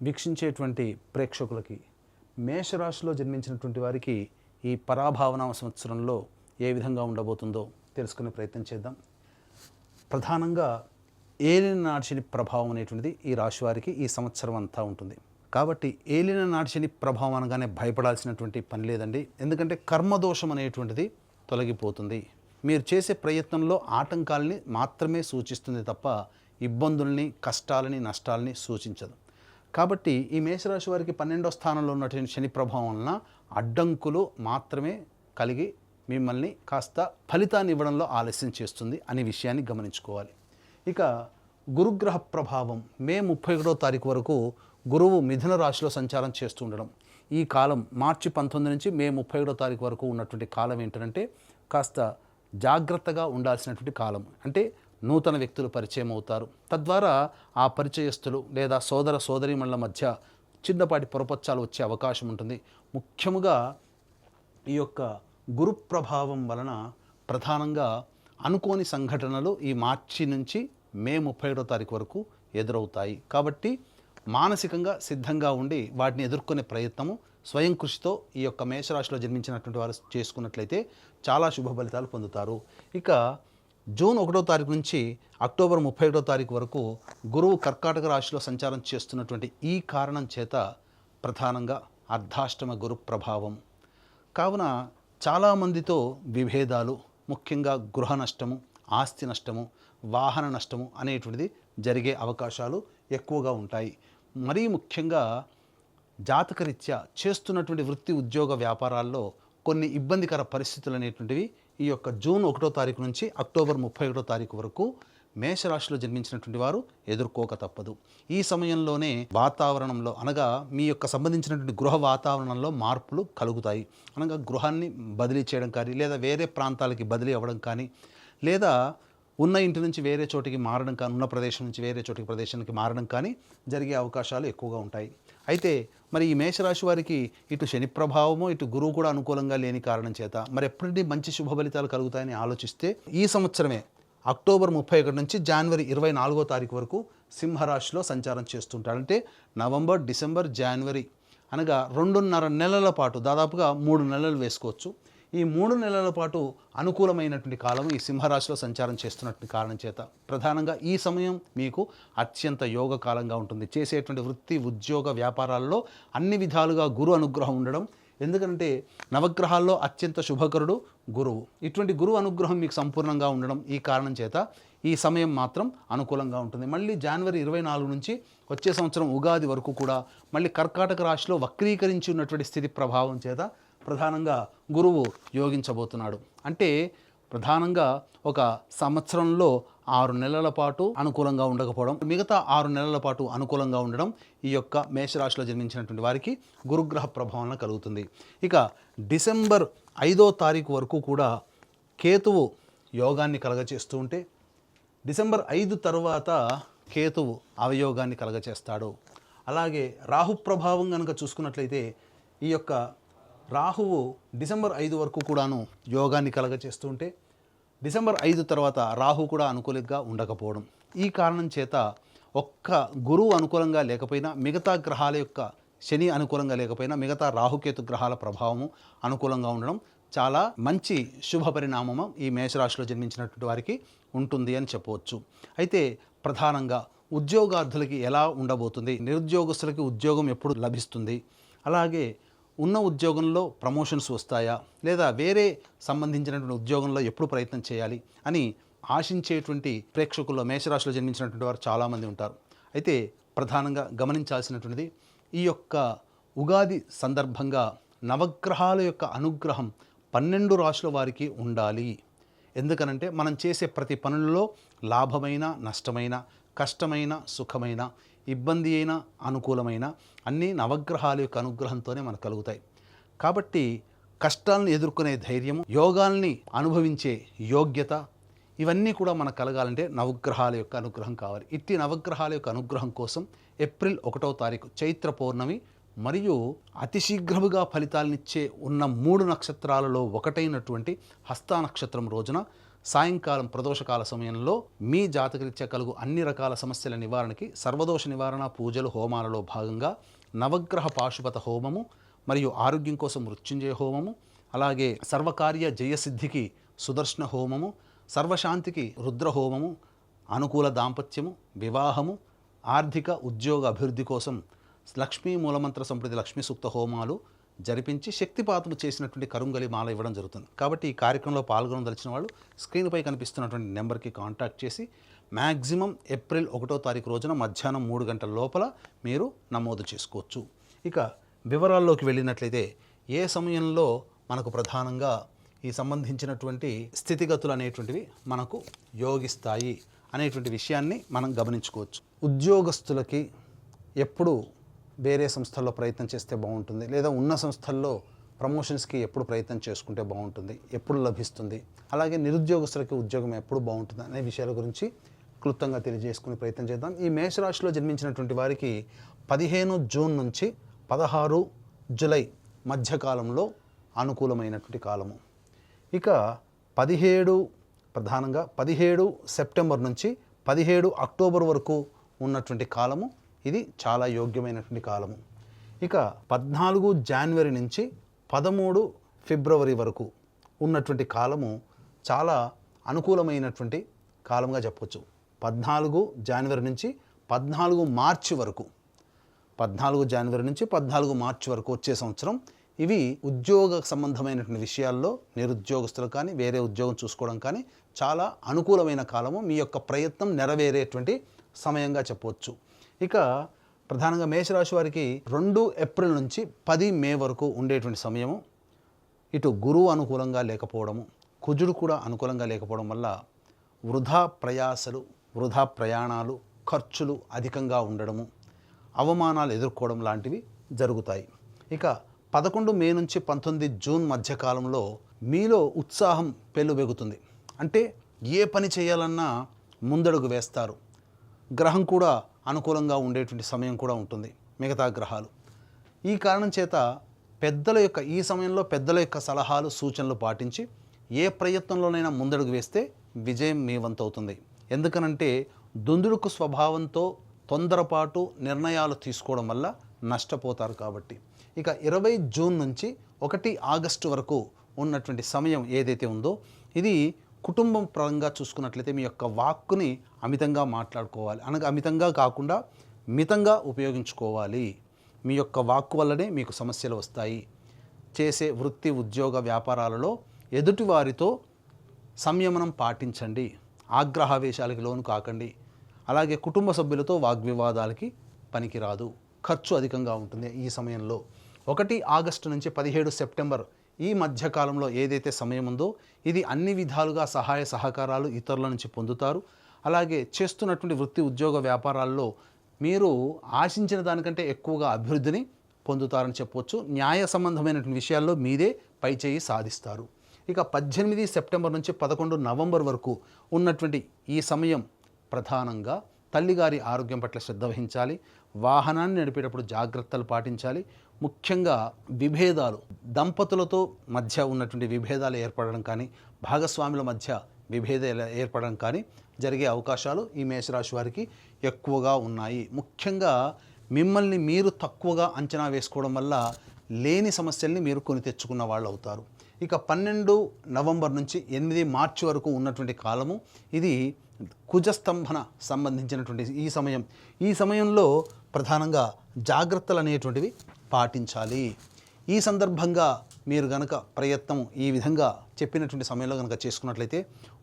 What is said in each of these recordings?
వీక్షించేటువంటి ప్రేక్షకులకి మేషరాశిలో జన్మించినటువంటి వారికి ఈ పరాభావనామ సంవత్సరంలో ఏ విధంగా ఉండబోతుందో తెలుసుకునే ప్రయత్నం చేద్దాం. ప్రధానంగా ఏలిన నాటి శని ప్రభావం అనేటువంటిది ఈ రాశి వారికి ఈ సంవత్సరం అంతా ఉంటుంది. కాబట్టి ఏలిన నాటి శని ప్రభావం అనగానే భయపడాల్సినటువంటి పని లేదండి. ఎందుకంటే కర్మదోషం అనేటువంటిది తొలగిపోతుంది. మీరు చేసే ప్రయత్నంలో ఆటంకాలని మాత్రమే సూచిస్తుంది తప్ప ఇబ్బందుల్ని, కష్టాలని, నష్టాలని సూచించదు. కాబట్టి ఈ మేషరాశి వారికి 12వ స్థానంలో ఉన్నటువంటి శని ప్రభావం వలన అడ్డంకులు మాత్రమే కలిగి మిమ్మల్ని కాస్త ఫలితాన్ని ఇవ్వడంలో ఆలస్యం చేస్తుంది అనే విషయాన్ని గమనించుకోవాలి. ఇక గురుగ్రహ ప్రభావం మే 31వ తారీఖు వరకు గురువు మిథున రాశిలో సంచారం చేస్తూ ఉండడం. ఈ కాలం మార్చి 19 నుంచి మే 31వ తారీఖు వరకు ఉన్నటువంటి కాలం ఏంటంటే కాస్త జాగ్రత్తగా ఉండాల్సినటువంటి కాలం. అంటే నూతన వ్యక్తులు పరిచయం అవుతారు. తద్వారా ఆ పరిచయస్తులు లేదా సోదర సోదరీమణుల మధ్య చిన్నపాటి పొరపచ్చాలు వచ్చే అవకాశం ఉంటుంది. ముఖ్యముగా ఈ యొక్క గురు ప్రభావం వలన ప్రధానంగా అనుకోని సంఘటనలు ఈ మార్చి నుంచి మే 31వ తారీఖు వరకు ఎదురవుతాయి. కాబట్టి మానసికంగా సిద్ధంగా ఉండి వాటిని ఎదుర్కొనే ప్రయత్నము స్వయం కృషితో ఈ యొక్క మేషరాశిలో జన్మించినటువంటి వారు చేసుకున్నట్లయితే చాలా శుభ ఫలితాలు పొందుతారు. ఇక జూన్ 1వ తారీఖు నుంచి అక్టోబర్ 31వ తారీఖు వరకు గురువు కర్కాటక రాశిలో సంచారం చేస్తున్నటువంటి ఈ కారణం చేత ప్రధానంగా అర్ధాష్టమ గురు ప్రభావం కావున చాలామందితో విభేదాలు, ముఖ్యంగా గృహ నష్టము, ఆస్తి నష్టము, వాహన నష్టము అనేటువంటిది జరిగే అవకాశాలు ఎక్కువగా ఉంటాయి. మరీ ముఖ్యంగా జాతకరీత్యా చేస్తున్నటువంటి వృత్తి, ఉద్యోగ, వ్యాపారాల్లో కొన్ని ఇబ్బందికర పరిస్థితులు అనేటువంటివి ఈ యొక్క జూన్ 1వ తారీఖు నుంచి అక్టోబర్ 31వ తారీఖు వరకు మేషరాశిలో జన్మించినటువంటి వారు ఎదుర్కోక తప్పదు. ఈ సమయంలోనే వాతావరణంలో అనగా మీ యొక్క సంబంధించినటువంటి గృహ వాతావరణంలో మార్పులు కలుగుతాయి. అనగా గృహాన్ని బదిలీ చేయడం కానీ, లేదా వేరే ప్రాంతాలకి బదిలీ అవ్వడం కానీ, లేదా ఉన్న ఇంటి నుంచి వేరే చోటికి మారడం కానీ, ఉన్న ప్రదేశం నుంచి వేరే చోటికి ప్రదేశానికి మారడం కానీ జరిగే అవకాశాలు ఎక్కువగా ఉంటాయి. అయితే మరి ఈ మేషరాశి వారికి ఇటు శని ప్రభావము, ఇటు గురువు కూడా అనుకూలంగా లేని కారణం చేత మరి ఎప్పటి మంచి శుభ ఫలితాలు కలుగుతాయని ఆలోచిస్తే ఈ సంవత్సరమే అక్టోబర్ 31 నుంచి జనవరి 24వ తారీఖు వరకు సింహరాశిలో సంచారం చేస్తుంటాడు. అంటే నవంబర్, డిసెంబర్, జనవరి అనగా 2.5 నెలల పాటు, దాదాపుగా 3 నెలలు వేసుకోవచ్చు. ఈ 3 నెలల పాటు అనుకూలమైనటువంటి కాలం ఈ సింహరాశిలో సంచారం చేస్తున్నటువంటి కారణం చేత ప్రధానంగా ఈ సమయం మీకు అత్యంత యోగ కాలంగా ఉంటుంది. చేసేటువంటి వృత్తి, ఉద్యోగ, వ్యాపారాల్లో అన్ని విధాలుగా గురు అనుగ్రహం ఉండడం. ఎందుకంటే నవగ్రహాల్లో అత్యంత శుభకరుడు గురువు. ఇటువంటి గురువు అనుగ్రహం మీకు సంపూర్ణంగా ఉండడం ఈ కారణం చేత ఈ సమయం మాత్రం అనుకూలంగా ఉంటుంది. మళ్ళీ జనవరి 24 నుంచి వచ్చే సంవత్సరం ఉగాది వరకు కూడా మళ్ళీ కర్కాటక రాశిలో వక్రీకరించి ఉన్నటువంటి స్థితి ప్రభావం చేత ప్రధానంగా గురువు యోగించబోతున్నాడు. అంటే ప్రధానంగా ఒక సంవత్సరంలో 6 నెలల పాటు అనుకూలంగా ఉండకపోవడం, మిగతా 6 నెలల పాటు అనుకూలంగా ఉండడం ఈ యొక్క మేషరాశిలో జన్మించినటువంటి వారికి గురుగ్రహ ప్రభావం కలుగుతుంది. ఇక డిసెంబర్ 5వ తారీఖు వరకు కూడా కేతువు యోగాన్ని కలగచేస్తూ ఉంటే డిసెంబర్ 5 తర్వాత కేతువు అవయోగాన్ని కలగచేస్తాడు. అలాగే రాహు ప్రభావం కనుక చూసుకున్నట్లయితే ఈ యొక్క రాహువు డిసెంబర్ 5 వరకు కూడాను యోగాన్ని కలగచేస్తూ ఉంటే డిసెంబర్ 5 తర్వాత రాహు కూడా అనుకూలంగా ఉండకపోవడం. ఈ కారణం చేత ఒక్క గురువు అనుకూలంగా లేకపోయినా, మిగతా గ్రహాల యొక్క శని అనుకూలంగా లేకపోయినా, మిగతా రాహుకేతు గ్రహాల ప్రభావము అనుకూలంగా ఉండడం చాలా మంచి శుభ పరిణామము ఈ మేషరాశిలో జన్మించినటువంటి వారికి ఉంటుంది అని చెప్పవచ్చు. అయితే ప్రధానంగా ఉద్యోగార్థులకి ఎలా ఉండబోతుంది, నిరుద్యోగస్తులకి ఉద్యోగం ఎప్పుడు లభిస్తుంది, అలాగే ఉన్న ఉద్యోగంలో ప్రమోషన్స్ వస్తాయా, లేదా వేరే సంబంధించినటువంటి ఉద్యోగంలో ఎప్పుడు ప్రయత్నం చేయాలి అని ఆశించేటువంటి ప్రేక్షకుల్లో మేషరాశిలో జన్మించినటువంటి వారు చాలామంది ఉంటారు. అయితే ప్రధానంగా గమనించాల్సినటువంటిది ఈ యొక్క ఉగాది సందర్భంగా నవగ్రహాల యొక్క అనుగ్రహం 12 రాశుల వారికి ఉండాలి. ఎందుకనంటే మనం చేసే ప్రతి పనులలో లాభమైన, నష్టమైన, కష్టమైన, సుఖమైన, ఇబ్బంది అయినా, అనుకూలమైన అన్నీ నవగ్రహాల యొక్క అనుగ్రహంతోనే మనకు కలుగుతాయి. కాబట్టి కష్టాలను ఎదుర్కొనే ధైర్యము, యోగాల్ని అనుభవించే యోగ్యత, ఇవన్నీ కూడా మనకు కలగాలంటే నవగ్రహాల యొక్క అనుగ్రహం కావాలి. ఇట్టి నవగ్రహాల యొక్క అనుగ్రహం కోసం ఏప్రిల్ 1వ తారీఖు చైత్ర పౌర్ణమి మరియు అతి శీఘ్రముగా ఫలితాలనిచ్చే ఉన్న 3 నక్షత్రాలలో ఒకటైనటువంటి హస్త నక్షత్రం రోజున సాయంకాలం ప్రదోషకాల సమయంలో మీ జాతకరీత్యా కలుగు అన్ని రకాల సమస్యల నివారణకి సర్వదోష నివారణ పూజలు హోమాలలో భాగంగా నవగ్రహ పాశుపత హోమము మరియు ఆరోగ్యం కోసం మృత్యుంజయ హోమము, అలాగే సర్వకార్య జయసిద్ధికి సుదర్శన హోమము, సర్వశాంతికి రుద్ర హోమము, అనుకూల దాంపత్యము, వివాహము, ఆర్థిక ఉద్యోగ అభివృద్ధి కోసం లక్ష్మీ మూలమంత్ర సంప్రతి లక్ష్మీ సూక్త హోమాలు జరిపించి శక్తిపాతము చేసినటువంటి కరుంగలి మాల ఇవ్వడం జరుగుతుంది. కాబట్టి ఈ కార్యక్రమంలో పాల్గొనదలిచిన వాళ్ళు స్క్రీన్పై కనిపిస్తున్నటువంటి నెంబర్కి కాంటాక్ట్ చేసి మ్యాక్సిమం ఏప్రిల్ 1వ తారీఖు రోజున మధ్యాహ్నం 3 గంటల లోపల మీరు నమోదు చేసుకోవచ్చు. ఇక వివరాల్లోకి వెళ్ళినట్లయితే ఏ సమయంలో మనకు ప్రధానంగా ఈ సంబంధించినటువంటి స్థితిగతులు అనేటువంటివి మనకు యోగిస్తాయి అనేటువంటి విషయాన్ని మనం గమనించుకోవచ్చు. ఉద్యోగస్తులకి ఎప్పుడు వేరే సంస్థల్లో ప్రయత్నం చేస్తే బాగుంటుంది, లేదా ఉన్న సంస్థల్లో ప్రమోషన్స్కి ఎప్పుడు ప్రయత్నం చేసుకుంటే బాగుంటుంది, ఎప్పుడు లభిస్తుంది, అలాగే నిరుద్యోగస్తులకి ఉద్యోగం ఎప్పుడు బాగుంటుంది అనే విషయాల గురించి క్లుప్తంగా తెలియజేసుకునే ప్రయత్నం చేద్దాం. ఈ మేషరాశిలో జన్మించినటువంటి వారికి 15 జూన్ నుంచి 16 జూలై మధ్యకాలంలో అనుకూలమైనటువంటి కాలము. ఇక 17 సెప్టెంబర్ నుంచి 17 అక్టోబర్ వరకు ఉన్నటువంటి కాలము ఇది చాలా యోగ్యమైనటువంటి కాలము. ఇక 14 జనవరి నుంచి 13 ఫిబ్రవరి వరకు ఉన్నటువంటి కాలము చాలా అనుకూలమైనటువంటి కాలంగా చెప్పవచ్చు. 14 జనవరి నుంచి 14 మార్చి వరకు, 14 జనవరి నుంచి 14 మార్చి వరకు వచ్చే సంవత్సరం ఇవి ఉద్యోగ సంబంధమైనటువంటి విషయాల్లో నిరుద్యోగస్తులు కానీ వేరే ఉద్యోగం చూసుకోవడం కానీ చాలా అనుకూలమైన కాలము, మీ యొక్క ప్రయత్నం నెరవేరేటువంటి సమయంగా చెప్పవచ్చు. ఇక ప్రధానంగా మేషరాశి వారికి 2 ఏప్రిల్ నుంచి 10 మే వరకు ఉండేటువంటి సమయము ఇటు గురువు అనుకూలంగా లేకపోవడము, కుజుడు కూడా అనుకూలంగా లేకపోవడం వల్ల వృధా ప్రయాసలు, వృధా ప్రయాణాలు, ఖర్చులు అధికంగా ఉండడము, అవమానాలు ఎదుర్కోవడం లాంటివి జరుగుతాయి. ఇక 11 మే నుంచి 19 జూన్ మధ్యకాలంలో మీలో ఉత్సాహం పెళ్ళుబెగుతుంది. అంటే ఏ పని చేయాలన్నా ముందడుగు వేస్తారు. గ్రహం కూడా అనుకూలంగా ఉండేటువంటి సమయం కూడా ఉంటుంది, మిగతా గ్రహాలు. ఈ కారణం చేత ఈ సమయంలో పెద్దల యొక్క సలహాలు సూచనలు పాటించి ఏ ప్రయత్నంలోనైనా ముందడుగు వేస్తే విజయం మీ వంతవుతుంది. ఎందుకనంటే దుందుడుకు స్వభావంతో తొందరపాటు నిర్ణయాలు తీసుకోవడం వల్ల నష్టపోతారు కాబట్టి. ఇక 20 జూన్ నుంచి 1 ఆగస్టు వరకు ఉన్నటువంటి సమయం ఏదైతే ఉందో ఇది కుటుంబం పరంగా చూసుకున్నట్లయితే మీ యొక్క వాక్కుని అమితంగా మాట్లాడుకోవాలి. అనగా అమితంగా కాకుండా మితంగా ఉపయోగించుకోవాలి. మీ యొక్క వాక్కు వల్లనే మీకు సమస్యలు వస్తాయి. చేసే వృత్తి ఉద్యోగ వ్యాపారాలలో ఎదుటి వారితో సంయమనం పాటించండి. ఆగ్రహావేశాలకి లోను కాకండి. అలాగే కుటుంబ సభ్యులతో వాగ్వివాదాలకి పనికిరాదు. ఖర్చు అధికంగా ఉంటుంది ఈ సమయంలో. 1 ఆగస్టు నుంచి 17 సెప్టెంబర్ ఈ మధ్యకాలంలో ఏదైతే సమయం ఉందో ఇది అన్ని విధాలుగా సహాయ సహకారాలు ఇతరుల నుంచి పొందుతారు. అలాగే చేస్తున్నటువంటి వృత్తి ఉద్యోగ వ్యాపారాల్లో మీరు ఆశించిన దానికంటే ఎక్కువగా అభివృద్ధిని పొందుతారని చెప్పవచ్చు. న్యాయ సంబంధమైనటువంటి విషయాల్లో మీదే పైచేయి సాధిస్తారు. ఇక 18 సెప్టెంబర్ నుంచి 11 నవంబర్ వరకు ఉన్నటువంటి ఈ సమయం ప్రధానంగా తల్లిగారి ఆరోగ్యం పట్ల శ్రద్ధ వహించాలి. వాహనాన్ని నడిపేటప్పుడు జాగ్రత్తలు పాటించాలి. ముఖ్యంగా విభేదాలు, దంపతులతో మధ్య ఉన్నటువంటి విభేదాలు ఏర్పడడం కానీ, భాగస్వాముల మధ్య విభేదాలు ఏర్పడడం కానీ జరిగే అవకాశాలు ఈ మేషరాశి వారికి ఎక్కువగా ఉన్నాయి. ముఖ్యంగా మిమ్మల్ని మీరు తక్కువగా అంచనా వేసుకోవడం వల్ల లేని సమస్యల్ని మీరు కొని తెచ్చుకున్న వాళ్ళు అవుతారు. ఇక 12 నవంబర్ నుంచి 8 మార్చి వరకు ఉన్నటువంటి కాలము ఇది కుజస్తంభన సంబంధించినటువంటి ఈ సమయంలో ప్రధానంగా జాగ్రత్తలు అనేటువంటివి పాటించాలి. ఈ సందర్భంగా మీరు గనక ప్రయత్నం ఈ విధంగా చెప్పినటువంటి సమయంలో కనుక చేసుకున్నట్లయితే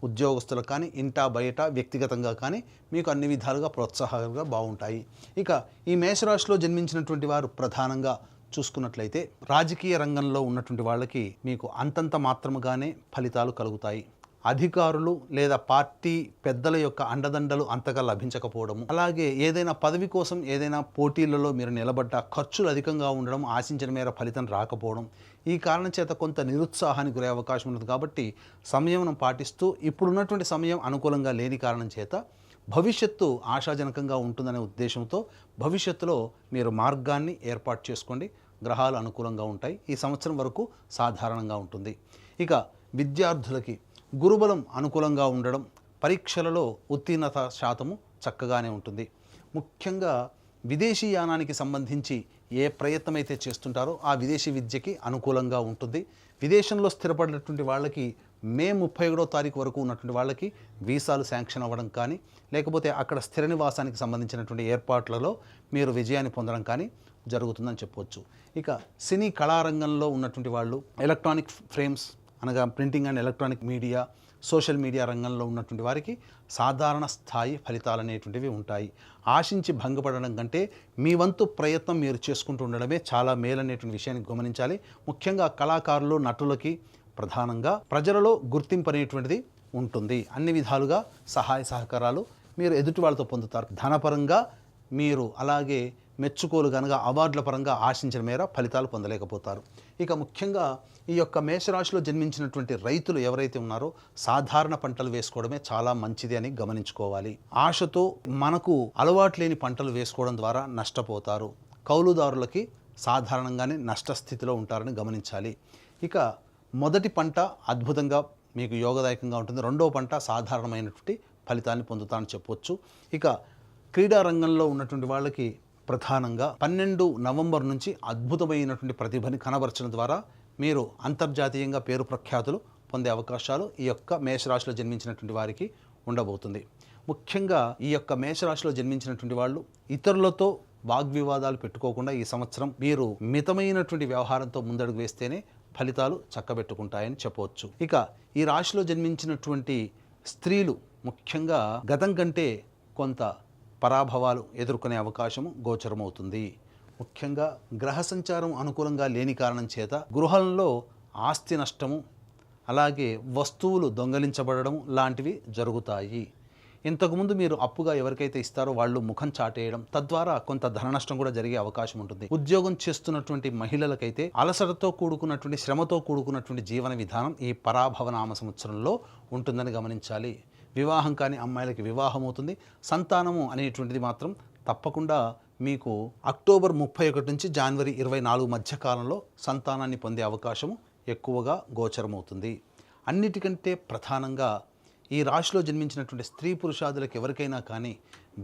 ఉద్యోగస్తులకు కానీ ఇంటా బయట వ్యక్తిగతంగా కానీ మీకు అన్ని విధాలుగా ప్రోత్సాహంగా బాగుంటాయి. ఇక ఈ మేషరాశిలో జన్మించినటువంటి వారు ప్రధానంగా చూసుకున్నట్లయితే రాజకీయ రంగంలో ఉన్నటువంటి వాళ్ళకి మీకు అంతంత మాత్రముగానే ఫలితాలు కలుగుతాయి. అధికారులు లేదా పార్టీ పెద్దల యొక్క అండదండలు అంతగా లభించకపోవడము, అలాగే ఏదైనా పదవి కోసం ఏదైనా పోటీలలో మీరు నిలబడ్డ ఖర్చులు అధికంగా ఉండడం, ఆశించిన మేర ఫలితం రాకపోవడం, ఈ కారణం చేత కొంత నిరుత్సాహానికి గురే అవకాశం ఉన్నది. కాబట్టి సంయమనం పాటిస్తూ ఇప్పుడున్నటువంటి సమయం అనుకూలంగా లేని కారణం చేత భవిష్యత్తు ఆశాజనకంగా ఉంటుందనే ఉద్దేశంతో భవిష్యత్తులో మీరు మార్గాన్ని ఏర్పాటు చేసుకోండి. గ్రహాలు అనుకూలంగా ఉంటాయి. ఈ సంవత్సరం వరకు సాధారణంగా ఉంటుంది. ఇక విద్యార్థులకి గురుబలం అనుకూలంగా ఉండడం, పరీక్షలలో ఉత్తీర్ణత శాతము చక్కగానే ఉంటుంది. ముఖ్యంగా విదేశీ యానానికి సంబంధించి ఏ ప్రయత్నం అయితే చేస్తుంటారో ఆ విదేశీ విద్యకి అనుకూలంగా ఉంటుంది. విదేశంలో స్థిరపడినటువంటి వాళ్ళకి మే 31వ తారీఖు వరకు ఉన్నటువంటి వాళ్ళకి వీసాలు శాంక్షన్ అవ్వడం కానీ, లేకపోతే అక్కడ స్థిర నివాసానికి సంబంధించినటువంటి ఏర్పాట్లలో మీరు విజయాన్ని పొందడం కానీ జరుగుతుందని చెప్పవచ్చు. ఇక సినీ కళారంగంలో ఉన్నటువంటి వాళ్ళు ఎలక్ట్రానిక్ ఫ్రేమ్స్ అనగా printing and electronic media, social media రంగంలో ఉన్నటువంటి వారికి సాధారణ స్థాయి ఫలితాలు అనేటువంటివి ఉంటాయి. ఆశించి భంగపడడం కంటే మీ వంతు ప్రయత్నం మీరు చేసుకుంటూ ఉండడమే చాలా మేలనేటువంటి విషయాన్ని గమనించాలి. ముఖ్యంగా కళాకారులు, నటులకి ప్రధానంగా ప్రజలలో గుర్తింపు అనేటువంటిది ఉంటుంది. అన్ని విధాలుగా సహాయ సహకారాలు మీరు ఎదుటి వాళ్ళతో పొందుతారు. ధనపరంగా మీరు అలాగే మెచ్చుకోలు కనుక అవార్డుల పరంగా ఆశించిన మేర ఫలితాలు పొందలేకపోతారు. ఇక ముఖ్యంగా ఈ యొక్క మేషరాశిలో జన్మించినటువంటి రైతులు ఎవరైతే ఉన్నారో సాధారణ పంటలు వేసుకోవడమే చాలా మంచిది అని గమనించుకోవాలి. ఆశతో మనకు అలవాటు లేని పంటలు వేసుకోవడం ద్వారా నష్టపోతారు. కౌలుదారులకి సాధారణంగానే నష్టస్థితిలో ఉంటారని గమనించాలి. ఇక మొదటి పంట అద్భుతంగా మీకు యోగదాయకంగా ఉంటుంది. రెండవ పంట సాధారణమైనటువంటి ఫలితాన్ని పొందుతారని చెప్పవచ్చు. ఇక క్రీడా రంగంలో ఉన్నటువంటి వాళ్ళకి ప్రధానంగా 12 నవంబర్ నుంచి అద్భుతమైనటువంటి ప్రతిభని కనబరచడం ద్వారా మీరు అంతర్జాతీయంగా పేరు ప్రఖ్యాతులు పొందే అవకాశాలు ఈ యొక్క మేషరాశిలో జన్మించినటువంటి వారికి ఉండబోతుంది. ముఖ్యంగా ఈ యొక్క మేషరాశిలో జన్మించినటువంటి వాళ్ళు ఇతరులతో వాగ్వివాదాలు పెట్టుకోకుండా ఈ సంవత్సరం మీరు మితమైనటువంటి వ్యవహారంతో ముందడుగు వేస్తేనే ఫలితాలు చక్కబెట్టుకుంటాయని చెప్పవచ్చు. ఇక ఈ రాశిలో జన్మించినటువంటి స్త్రీలు ముఖ్యంగా గతం కంటే కొంత పరాభవాలు ఎదుర్కొనే అవకాశము గోచరమవుతుంది. ముఖ్యంగా గ్రహ సంచారం అనుకూలంగా లేని కారణం చేత గృహంలో ఆస్తి నష్టము, అలాగే వస్తువులు దొంగలించబడడం లాంటివి జరుగుతాయి. ఇంతకుముందు మీరు అప్పుగా ఎవరికైతే ఇస్తారో వాళ్ళు ముఖం చాటేయడం, తద్వారా కొంత ధన నష్టం కూడా జరిగే అవకాశం ఉంటుంది. ఉద్యోగం చేస్తున్నటువంటి మహిళలకైతే అలసటతో కూడుకున్నటువంటి, శ్రమతో కూడుకున్నటువంటి జీవన విధానం ఈ పరాభవ నామ సంవత్సరంలో ఉంటుందని గమనించాలి. వివాహం కాని అమ్మాయిలకి వివాహం అవుతుంది. సంతానము అనేటువంటిది మాత్రం తప్పకుండా మీకు అక్టోబర్ 31 నుంచి జనవరి 24 మధ్య కాలంలో సంతానాన్ని పొందే అవకాశము ఎక్కువగా గోచరమవుతుంది. అన్నిటికంటే ప్రధానంగా ఈ రాశిలో జన్మించినటువంటి స్త్రీ పురుషాదులకు ఎవరికైనా కానీ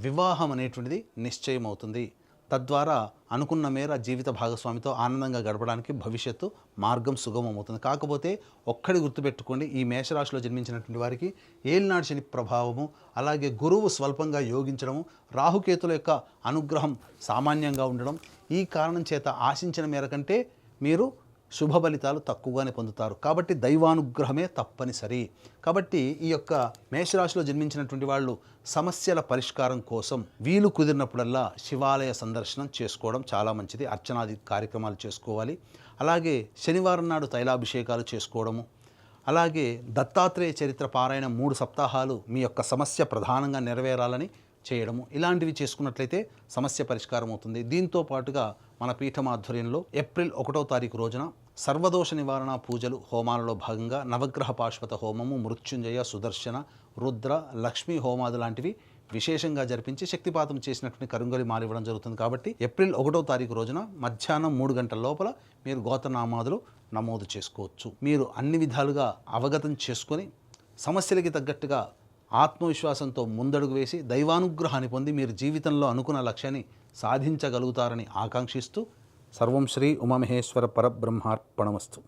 వివాహం అనేటువంటిది నిశ్చయం అవుతుంది. తద్వారా అనుకున్న మేర జీవిత భాగస్వామితో ఆనందంగా గడపడానికి భవిష్యత్తు మార్గం సుగమమవుతుంది. కాకపోతే ఒక్కడి గుర్తుపెట్టుకోండి, ఈ మేషరాశిలో జన్మించినటువంటి వారికి ఏలినాటి శని ప్రభావము, అలాగే గురువు స్వల్పంగా యోగించడము, రాహుకేతుల యొక్క అనుగ్రహం సామాన్యంగా ఉండడం, ఈ కారణం చేత ఆశించిన మేర కంటే మీరు శుభ ఫలితాలు తక్కువగానే పొందుతారు. కాబట్టి దైవానుగ్రహమే తప్పనిసరి. కాబట్టి ఈ యొక్క మేషరాశిలో జన్మించినటువంటి వాళ్ళు సమస్యల పరిష్కారం కోసం వీలు కుదిరినప్పుడల్లా శివాలయ సందర్శనం చేసుకోవడం చాలా మంచిది. అర్చనాది కార్యక్రమాలు చేసుకోవాలి. అలాగే శనివారం నాడు తైలాభిషేకాలు చేసుకోవడము, అలాగే దత్తాత్రేయ చరిత్ర పారాయణ 3 సప్తాహాలు మీ యొక్క సమస్య ప్రధానంగా నెరవేరాలని చేయడము, ఇలాంటివి చేసుకున్నట్లయితే సమస్య పరిష్కారం అవుతుంది. దీంతో పాటుగా మన పీఠం ఆధ్వర్యంలో ఏప్రిల్ 1వ తారీఖు రోజున సర్వదోష నివారణ పూజలు హోమాలలో భాగంగా నవగ్రహ పాశ్వత హోమము, మృత్యుంజయ, సుదర్శన, రుద్ర, లక్ష్మీ హోమాలు లాంటివి విశేషంగా జరిపించి శక్తిపాతం చేసినటువంటి కరుంగలి మాల ఇవ్వడం జరుగుతుంది. కాబట్టి ఏప్రిల్ 1వ తారీఖు రోజున మధ్యాహ్నం 3 గంటల లోపల మీరు గోత్రనామాదులు నమోదు చేసుకోవచ్చు. మీరు అన్ని విధాలుగా అవగతం చేసుకొని సమస్యలకి తగ్గట్టుగా ఆత్మవిశ్వాసంతో ముందడుగు వేసి దైవానుగ్రహాన్ని పొంది మీరు జీవితంలో అనుకున్న లక్ష్యాన్ని సాధించగలుగుతారని ఆకాంక్షిస్తూ సర్వం శ్రీ ఉమామహేశ్వర పరబ్రహ్మార్పణమస్తు.